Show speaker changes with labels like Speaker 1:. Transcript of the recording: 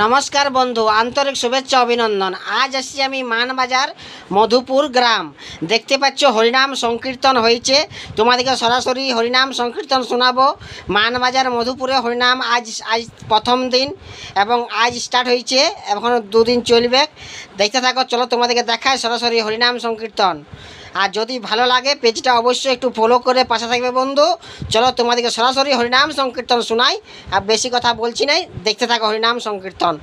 Speaker 1: নমস্কার বন্ধু, আন্তরিক শুভেচ্ছা অভিনন্দন। আজ আসছি আমি মানবাজার মধুপুর গ্রাম। দেখতে পাচ্ছ হরিনাম সংকীর্তন হয়েছে, তোমাদেরকে সরাসরি হরিনাম সংকীর্তন শোনাবো। মানবাজার মধুপুরে হরিনাম আজ আজ প্রথম দিন এবং আজ স্টার্ট হয়েছে, এখন দুদিন চলবে। দেখতে থাকো, চলো তোমাদেরকে দেখায় সরাসরি হরিনাম সংকীর্তন। আর যদি ভালো লাগে পেজটা অবশ্যই একটু ফলো করে পাশে থাকবে বন্ধু। চলো তোমাদেরকে সরাসরি হরিনাম সংকীর্তন শোনাই, আর বেশি কথা বলছি নাই, দেখতে থাকো হরিনাম সংকীর্তন।